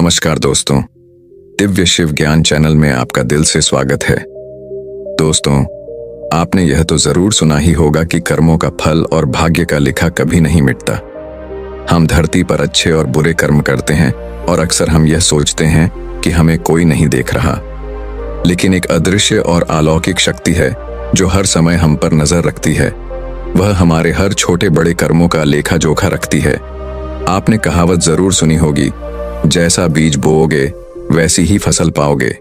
नमस्कार दोस्तों, दिव्य शिव ज्ञान चैनल में आपका दिल से स्वागत है। दोस्तों, आपने यह तो जरूर सुना ही होगा कि कर्मों का फल और भाग्य का लिखा कभी नहीं मिटता। हम धरती पर अच्छे और बुरे कर्म करते हैं और अक्सर हम यह सोचते हैं कि हमें कोई नहीं देख रहा, लेकिन एक अदृश्य और अलौकिक शक्ति है जो हर समय हम पर नजर रखती है। वह हमारे हर छोटे बड़े कर्मों का लेखा जोखा रखती है। आपने कहावत जरूर सुनी होगी, जैसा बीज बोओगे वैसी ही फसल पाओगे।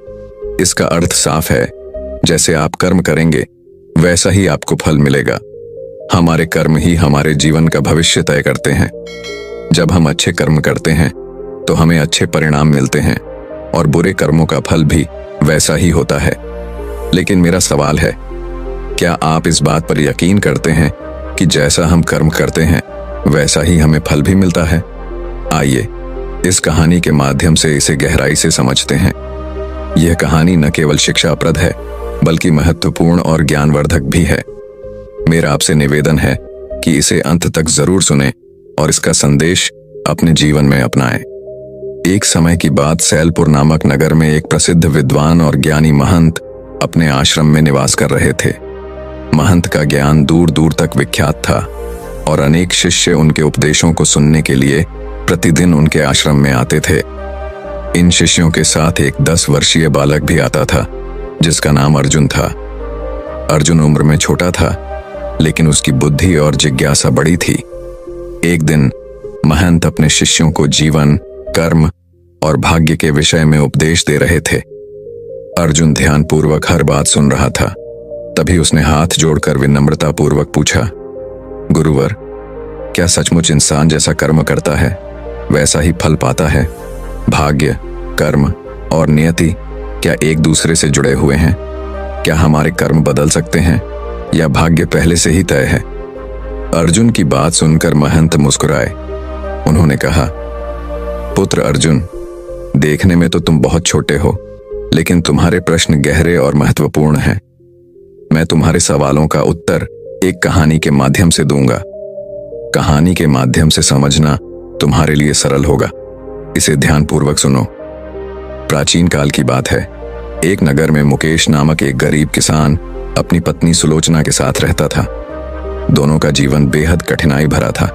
इसका अर्थ साफ है, जैसे आप कर्म करेंगे वैसा ही आपको फल मिलेगा। हमारे कर्म ही हमारे जीवन का भविष्य तय करते हैं। जब हम अच्छे कर्म करते हैं तो हमें अच्छे परिणाम मिलते हैं और बुरे कर्मों का फल भी वैसा ही होता है। लेकिन मेरा सवाल है, क्या आप इस बात पर यकीन करते हैं कि जैसा हम कर्म करते हैं वैसा ही हमें फल भी मिलता है? आइए इस कहानी के माध्यम से इसे गहराई से समझते हैं। यह कहानी न केवल शिक्षाप्रद है बल्कि महत्वपूर्ण और ज्ञानवर्धक भी है। मेरा आपसे निवेदन है कि इसे अंत तक जरूर सुनें और इसका संदेश अपने जीवन में अपनाएं। एक समय की बात, सैलपुर नामक नगर में एक प्रसिद्ध विद्वान और ज्ञानी महंत अपने आश्रम में निवास कर रहे थे। महंत का ज्ञान दूर दूर तक विख्यात था और अनेक शिष्य उनके उपदेशों को सुनने के लिए प्रतिदिन उनके आश्रम में आते थे। इन शिष्यों के साथ एक 10 वर्षीय बालक भी आता था जिसका नाम अर्जुन था। अर्जुन उम्र में छोटा था, लेकिन उसकी बुद्धि और जिज्ञासा बड़ी थी। एक दिन महंत अपने शिष्यों को जीवन, कर्म और भाग्य के विषय में उपदेश दे रहे थे। अर्जुन ध्यानपूर्वक हर बात सुन रहा था। तभी उसने हाथ जोड़कर विनम्रतापूर्वक पूछा, गुरुवर, क्या सचमुच इंसान जैसा कर्म करता है वैसा ही फल पाता है? भाग्य, कर्म और नियति क्या एक दूसरे से जुड़े हुए हैं? क्या हमारे कर्म बदल सकते हैं या भाग्य पहले से ही तय है? अर्जुन की बात सुनकर महंत मुस्कुराए। उन्होंने कहा, पुत्र अर्जुन, देखने में तो तुम बहुत छोटे हो, लेकिन तुम्हारे प्रश्न गहरे और महत्वपूर्ण हैं। मैं तुम्हारे सवालों का उत्तर एक कहानी के माध्यम से दूंगा। कहानी के माध्यम से समझना तुम्हारे लिए सरल होगा। इसे ध्यानपूर्वक सुनो। प्राचीन काल की बात है। एक नगर में मुकेश नामक एक गरीब किसान अपनी पत्नी सुलोचना के साथ रहता था। दोनों का जीवन बेहद कठिनाई भरा था,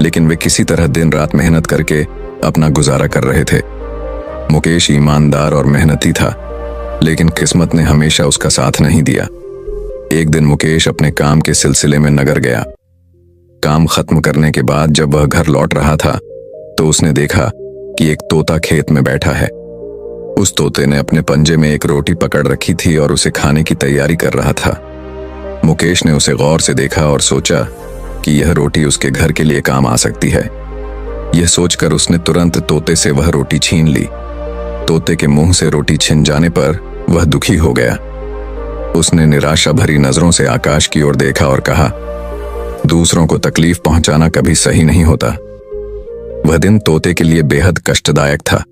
लेकिन वे किसी तरह दिन रात मेहनत करके अपना गुजारा कर रहे थे। मुकेश ईमानदार और मेहनती था, लेकिन किस्मत ने हमेशा उसका साथ नहीं दिया। एक दिन मुकेश अपने काम के सिलसिले में नगर गया। काम खत्म करने के बाद जब वह घर लौट रहा था तो उसने देखा कि एक तोता खेत में बैठा है। उस तोते ने अपने पंजे में एक रोटी पकड़ रखी थी और उसे खाने की तैयारी कर रहा था। मुकेश ने उसे गौर से देखा और सोचा कि यह रोटी उसके घर के लिए काम आ सकती है। यह सोचकर उसने तुरंत तोते से वह रोटी छीन ली। तोते के मुंह से रोटी छिन जाने पर वह दुखी हो गया। उसने निराशा भरी नजरों से आकाश की ओर देखा और कहा, दूसरों को तकलीफ पहुंचाना कभी सही नहीं होता। वह दिन तोते के लिए बेहद कष्टदायक था।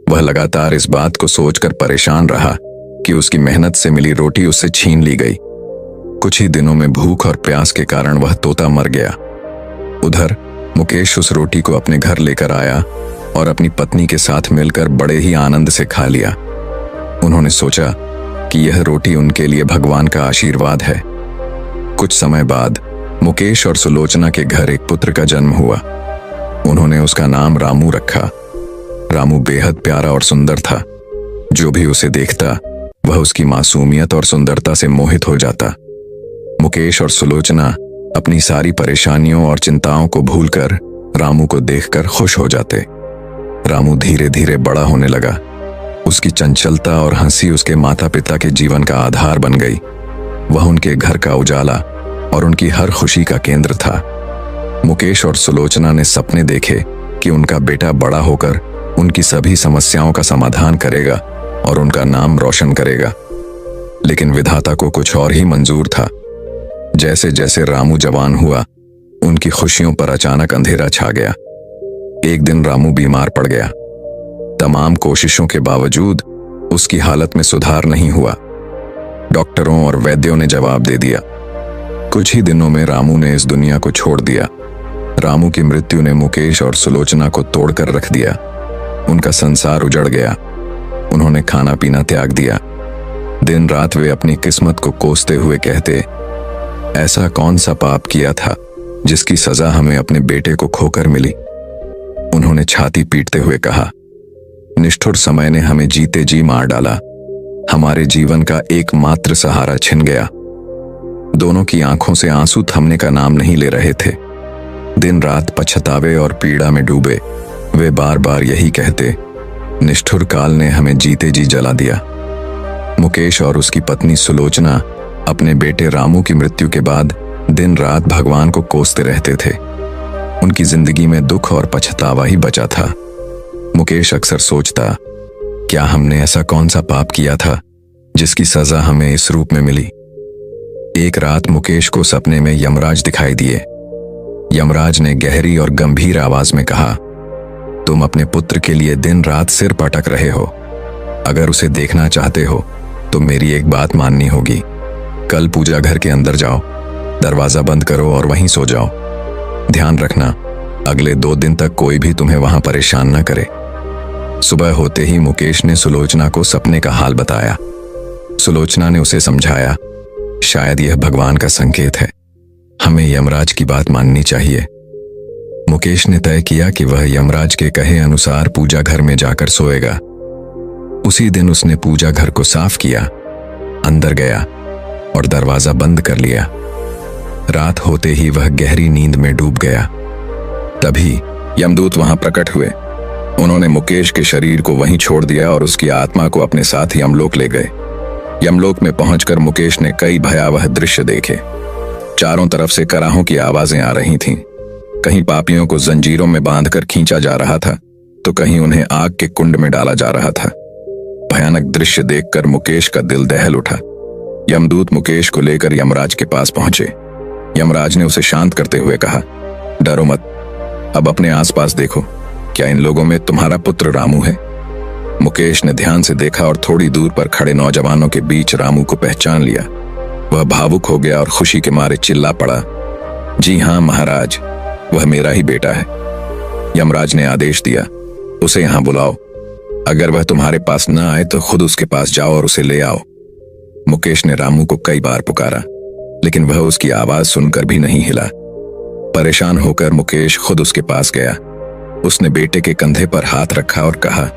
वह लगातार इस बात को सोचकर परेशान रहा कि उसकी मेहनत से मिली रोटी उससे छीन ली गई। कुछ ही दिनों में भूख और प्यास के कारण वह तोता मर गया। उधर मुकेश उस रोटी को अपने घर लेकर आया और अपनी पत्नी के साथ मिलकर बड़े ही आनंद से खा लिया। उन्होंने सोचा कि यह रोटी उनके लिए भगवान का आशीर्वाद है। कुछ समय बाद मुकेश और सुलोचना के घर एक पुत्र का जन्म हुआ। उन्होंने उसका नाम रामू रखा। रामू बेहद प्यारा और सुंदर था। जो भी उसे देखता वह उसकी मासूमियत और सुंदरता से मोहित हो जाता। मुकेश और सुलोचना अपनी सारी परेशानियों और चिंताओं को भूलकर रामू को देखकर खुश हो जाते। रामू धीरे धीरे बड़ा होने लगा। उसकी चंचलता और हंसी उसके माता पिता के जीवन का आधार बन गई। वह उनके घर का उजाला और उनकी हर खुशी का केंद्र था। मुकेश और सुलोचना ने सपने देखे कि उनका बेटा बड़ा होकर उनकी सभी समस्याओं का समाधान करेगा और उनका नाम रोशन करेगा। लेकिन विधाता को कुछ और ही मंजूर था। जैसे जैसे रामू जवान हुआ, उनकी खुशियों पर अचानक अंधेरा छा गया। एक दिन रामू बीमार पड़ गया। तमाम कोशिशों के बावजूद उसकी हालत में सुधार नहीं हुआ। डॉक्टरों और वैद्यों ने जवाब दे दिया। कुछ ही दिनों में रामू ने इस दुनिया को छोड़ दिया। रामू की मृत्यु ने मुकेश और सुलोचना को तोड़कर रख दिया। उनका संसार उजड़ गया। उन्होंने खाना पीना त्याग दिया। दिन रात वे अपनी किस्मत को कोसते हुए कहते, ऐसा कौन सा पाप किया था जिसकी सजा हमें अपने बेटे को खोकर मिली। उन्होंने छाती पीटते हुए कहा, निष्ठुर समय ने हमें जीते जी मार डाला। हमारे जीवन का एकमात्र सहारा छिन गया। दोनों की आंखों से आंसू थमने का नाम नहीं ले रहे थे। दिन रात पछतावे और पीड़ा में डूबे वे बार बार यही कहते, निष्ठुर काल ने हमें जीते जी जला दिया। मुकेश और उसकी पत्नी सुलोचना अपने बेटे रामू की मृत्यु के बाद दिन रात भगवान को कोसते रहते थे। उनकी जिंदगी में दुख और पछतावा ही बचा था। मुकेश अक्सर सोचता, क्या हमने ऐसा कौन सा पाप किया था जिसकी सजा हमें इस रूप में मिली। एक रात मुकेश को सपने में यमराज दिखाई दिए। यमराज ने गहरी और गंभीर आवाज में कहा, तुम अपने पुत्र के लिए दिन रात सिर पटक रहे हो। अगर उसे देखना चाहते हो तो मेरी एक बात माननी होगी। कल पूजा घर के अंदर जाओ, दरवाजा बंद करो और वहीं सो जाओ। ध्यान रखना, अगले 2 दिन तक कोई भी तुम्हें वहां परेशान न करे। सुबह होते ही मुकेश ने सुलोचना को सपने का हाल बताया। सुलोचना ने उसे समझाया, शायद यह भगवान का संकेत है, हमें यमराज की बात माननी चाहिए। मुकेश ने तय किया कि वह यमराज के कहे अनुसार पूजा घर में जाकर सोएगा। उसी दिन उसने पूजा घर को साफ किया, अंदर गया और दरवाजा बंद कर लिया। रात होते ही वह गहरी नींद में डूब गया। तभी यमदूत वहां प्रकट हुए। उन्होंने मुकेश के शरीर को वहीं छोड़ दिया और उसकी आत्मा को अपने साथ यमलोक ले गए। यमलोक में पहुंचकर मुकेश ने कई भयावह दृश्य देखे। चारों तरफ से कराहों की आवाजें आ रही थीं। कहीं पापियों को जंजीरों में बांधकर खींचा जा रहा था तो कहीं उन्हें आग के कुंड में डाला जा रहा था। भयानक दृश्य देखकर मुकेश का दिल दहल उठा। यमदूत मुकेश को लेकर यमराज के पास पहुंचे। यमराज ने उसे शांत करते हुए कहा, डरो मत, अब अपने आसपास देखो, क्या इन लोगों में तुम्हारा पुत्र रामू है। मुकेश ने ध्यान से देखा और थोड़ी दूर पर खड़े नौजवानों के बीच रामू को पहचान लिया। वह भावुक हो गया और खुशी के मारे चिल्ला पड़ा, जी हां महाराज, वह मेरा ही बेटा है। यमराज ने आदेश दिया, उसे यहां बुलाओ। अगर वह तुम्हारे पास न आए तो खुद उसके पास जाओ और उसे ले आओ। मुकेश ने रामू को कई बार पुकारा, लेकिन वह उसकी आवाज सुनकर भी नहीं हिला। परेशान होकर मुकेश खुद उसके पास गया। उसने बेटे के कंधे पर हाथ रखा और कहा,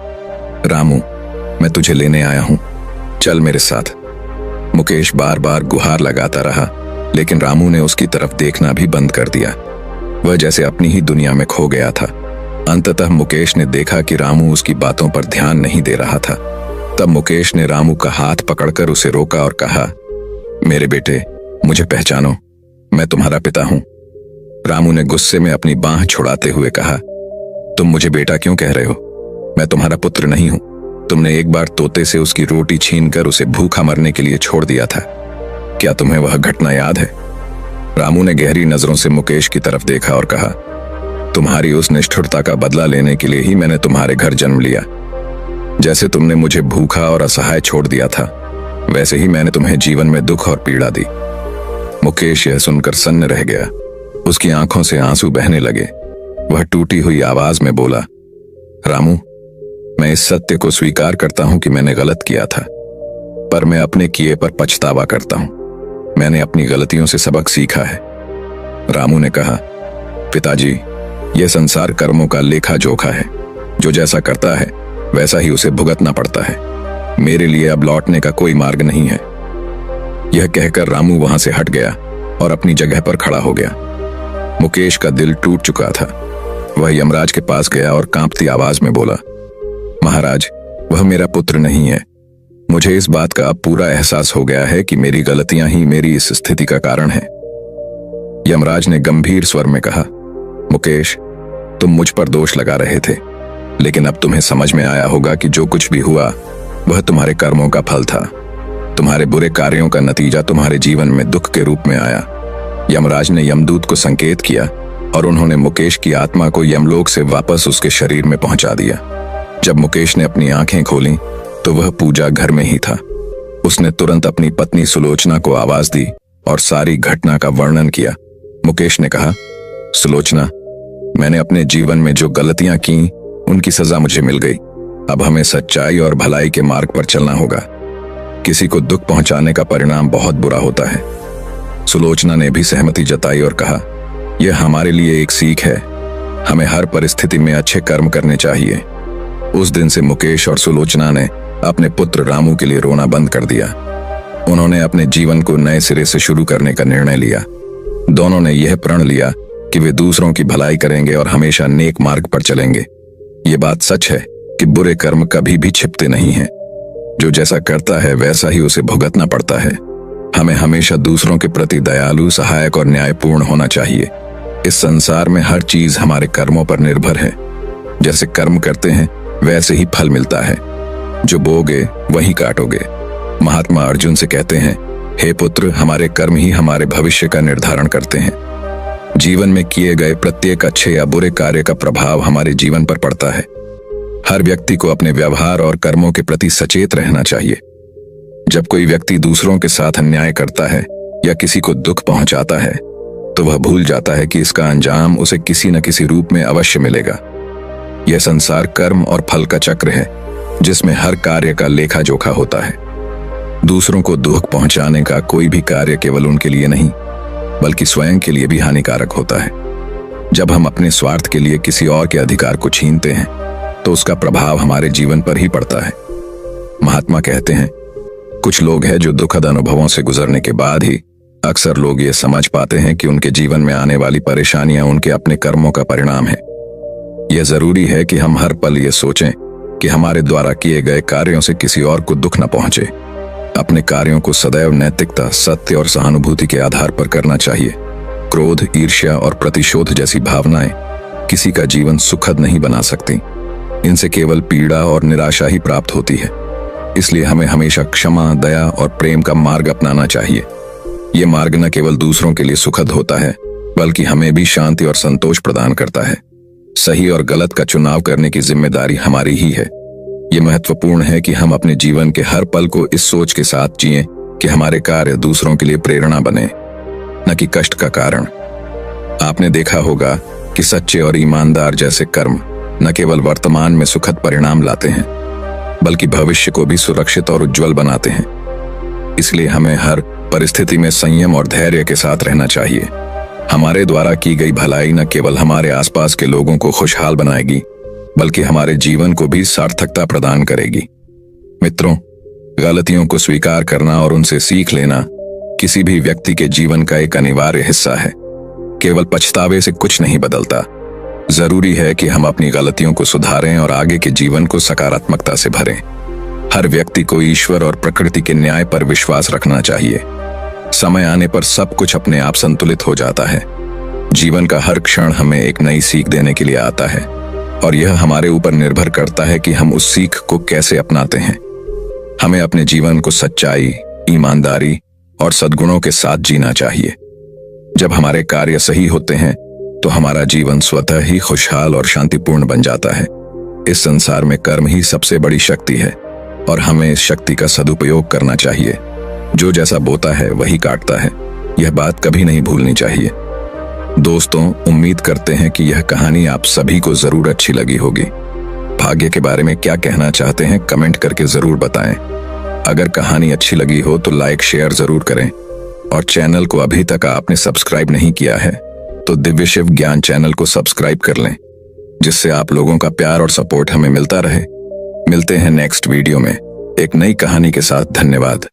रामू, मैं तुझे लेने आया हूं, चल मेरे साथ। मुकेश बार बार गुहार लगाता रहा, लेकिन रामू ने उसकी तरफ देखना भी बंद कर दिया। वह जैसे अपनी ही दुनिया में खो गया था। अंततः मुकेश ने देखा कि रामू उसकी बातों पर ध्यान नहीं दे रहा था। तब मुकेश ने रामू का हाथ पकड़कर उसे रोका और कहा, मेरे बेटे, मुझे पहचानो, मैं तुम्हारा पिता हूं। रामू ने गुस्से में अपनी बांह छुड़ाते हुए कहा, तुम मुझे बेटा क्यों कह रहे हो? मैं तुम्हारा पुत्र नहीं हूं। तुमने एक बार तोते से उसकी रोटी छीनकर उसे भूखा मरने के लिए छोड़ दिया था। क्या तुम्हें वह घटना याद है? रामू ने गहरी नजरों से मुकेश की तरफ देखा और कहा, तुम्हारी उस निष्ठुरता का बदला लेने के लिए ही मैंने तुम्हारे घर जन्म लिया। जैसे तुमने मुझे भूखा और असहाय छोड़ दिया था, वैसे ही मैंने तुम्हें जीवन में दुख और पीड़ा दी। मुकेश यह सुनकर सन्न रह गया। उसकी आंखों से आंसू बहने लगे। वह टूटी हुई आवाज में बोला, रामू, मैं इस सत्य को स्वीकार करता हूं कि मैंने गलत किया था, पर मैं अपने किए पर पछतावा करता हूं। मैंने अपनी गलतियों से सबक सीखा है। रामू ने कहा, पिताजी, यह संसार कर्मों का लेखा जोखा है। जो जैसा करता है वैसा ही उसे भुगतना पड़ता है। मेरे लिए अब लौटने का कोई मार्ग नहीं है। यह कहकर रामू वहां से हट गया और अपनी जगह पर खड़ा हो गया। मुकेश का दिल टूट चुका था। वह यमराज के पास गया और कांपती आवाज में बोला, महाराज, वह मेरा पुत्र नहीं है। मुझे इस बात का अब पूरा एहसास हो गया है कि मेरी गलतियां ही मेरी इस स्थिति का कारण है। यमराज ने गंभीर स्वर में कहा, मुकेश, तुम मुझ पर दोष लगा रहे थे, लेकिन अब तुम्हें समझ में आया होगा कि जो कुछ भी हुआ वह तुम्हारे कर्मों का फल था। तुम्हारे बुरे कार्यों का नतीजा तुम्हारे जीवन में दुख के रूप में आया। यमराज ने यमदूत को संकेत किया और उन्होंने मुकेश की आत्मा को यमलोक से वापस उसके शरीर में पहुंचा दिया। जब मुकेश ने अपनी आंखें खोलीं तो वह पूजा घर में ही था। उसने तुरंत अपनी पत्नी सुलोचना को आवाज दी और सारी घटना का वर्णन किया। मुकेश ने कहा, सुलोचना, मैंने अपने जीवन में जो गलतियां की उनकी सजा मुझे मिल गई। अब हमें सच्चाई और भलाई के मार्ग पर चलना होगा। किसी को दुख पहुंचाने का परिणाम बहुत बुरा होता है। सुलोचना ने भी सहमति जताई और कहा, यह हमारे लिए एक सीख है। हमें हर परिस्थिति में अच्छे कर्म करने चाहिए। उस दिन से मुकेश और सुलोचना ने अपने पुत्र रामू के लिए रोना बंद कर दिया। उन्होंने अपने जीवन को नए सिरे से शुरू करने का निर्णय लिया। दोनों ने यह प्रण लिया कि वे दूसरों की भलाई करेंगे और हमेशा नेक मार्ग पर चलेंगे। ये बात सच है कि बुरे कर्म कभी भी छिपते नहीं हैं। जो जैसा करता है वैसा ही उसे भुगतना पड़ता है। हमें हमेशा दूसरों के प्रति दयालु, सहायक और न्यायपूर्ण होना चाहिए। इस संसार में हर चीज हमारे कर्मों पर निर्भर है। जैसे कर्म करते हैं वैसे ही फल मिलता है। जो बोगे वही काटोगे। महात्मा अर्जुन से कहते हैं, हे पुत्र, हमारे कर्म ही हमारे भविष्य का निर्धारण करते हैं। जीवन में किए गए प्रत्येक अच्छे या बुरे कार्य का प्रभाव हमारे जीवन पर पड़ता है। हर व्यक्ति को अपने व्यवहार और कर्मों के प्रति सचेत रहना चाहिए। जब कोई व्यक्ति दूसरों के साथ अन्याय करता है या किसी को दुख पहुंचाता है तो वह भूल जाता है कि इसका अंजाम उसे किसी न किसी रूप में अवश्य मिलेगा। यह संसार कर्म और फल का चक्र है, जिसमें हर कार्य का लेखा जोखा होता है। दूसरों को दुख पहुंचाने का कोई भी कार्य केवल उनके लिए नहीं, बल्कि स्वयं के लिए भी हानिकारक होता है। जब हम अपने स्वार्थ के लिए किसी और के अधिकार को छीनते हैं तो उसका प्रभाव हमारे जीवन पर ही पड़ता है। महात्मा कहते हैं, कुछ लोग हैं जो दुखद अनुभवों से गुजरने के बाद ही अक्सर लोग ये समझ पाते हैं कि उनके जीवन में आने वाली परेशानियां उनके अपने कर्मों का परिणाम है। यह जरूरी है कि हम हर पल ये सोचें कि हमारे द्वारा किए गए कार्यों से किसी और को दुख न पहुंचे। अपने कार्यों को सदैव नैतिकता, सत्य और सहानुभूति के आधार पर करना चाहिए। क्रोध, ईर्ष्या और प्रतिशोध जैसी भावनाएं किसी का जीवन सुखद नहीं बना सकती। इनसे केवल पीड़ा और निराशा ही प्राप्त होती है। इसलिए हमें हमेशा क्षमा, दया और प्रेम का मार्ग अपनाना चाहिए। ये मार्ग न केवल दूसरों के लिए सुखद होता है, बल्कि हमें भी शांति और संतोष प्रदान करता है। सही और गलत का चुनाव करने की जिम्मेदारी हमारी ही है। ये महत्वपूर्ण है कि हम अपने जीवन के हर पल को इस सोच के साथ जिएं कि हमारे कार्य दूसरों के लिए प्रेरणा बने, न कि कष्ट का कारण। आपने देखा होगा कि सच्चे और ईमानदार जैसे कर्म न केवल वर्तमान में सुखद परिणाम लाते हैं, बल्कि भविष्य को भी सुरक्षित और उज्जवल बनाते हैं। इसलिए हमें हर परिस्थिति में संयम और धैर्य के साथ रहना चाहिए। हमारे द्वारा की गई भलाई न केवल हमारे आसपास के लोगों को खुशहाल बनाएगी, बल्कि हमारे जीवन को भी सार्थकता प्रदान करेगी। मित्रों, गलतियों को स्वीकार करना और उनसे सीख लेना किसी भी व्यक्ति के जीवन का एक अनिवार्य हिस्सा है। केवल पछतावे से कुछ नहीं बदलता। जरूरी है कि हम अपनी गलतियों को सुधारें और आगे के जीवन को सकारात्मकता से भरें। हर व्यक्ति को ईश्वर और प्रकृति के न्याय पर विश्वास रखना चाहिए। समय आने पर सब कुछ अपने आप संतुलित हो जाता है। जीवन का हर क्षण हमें एक नई सीख देने के लिए आता है, और यह हमारे ऊपर निर्भर करता है कि हम उस सीख को कैसे अपनाते हैं। हमें अपने जीवन को सच्चाई, ईमानदारी और सद्गुणों के साथ जीना चाहिए। जब हमारे कार्य सही होते हैं तो हमारा जीवन स्वतः ही खुशहाल और शांतिपूर्ण बन जाता है। इस संसार में कर्म ही सबसे बड़ी शक्ति है, और हमें इस शक्ति का सदुपयोग करना चाहिए। जो जैसा बोता है वही काटता है, यह बात कभी नहीं भूलनी चाहिए। दोस्तों, उम्मीद करते हैं कि यह कहानी आप सभी को जरूर अच्छी लगी होगी। भाग्य के बारे में क्या कहना चाहते हैं कमेंट करके जरूर बताएं। अगर कहानी अच्छी लगी हो तो लाइक शेयर जरूर करें, और चैनल को अभी तक आपने सब्सक्राइब नहीं किया है तो दिव्य शिव ज्ञान चैनल को सब्सक्राइब कर लें, जिससे आप लोगों का प्यार और सपोर्ट हमें मिलता रहे। मिलते हैं नेक्स्ट वीडियो में एक नई कहानी के साथ। धन्यवाद।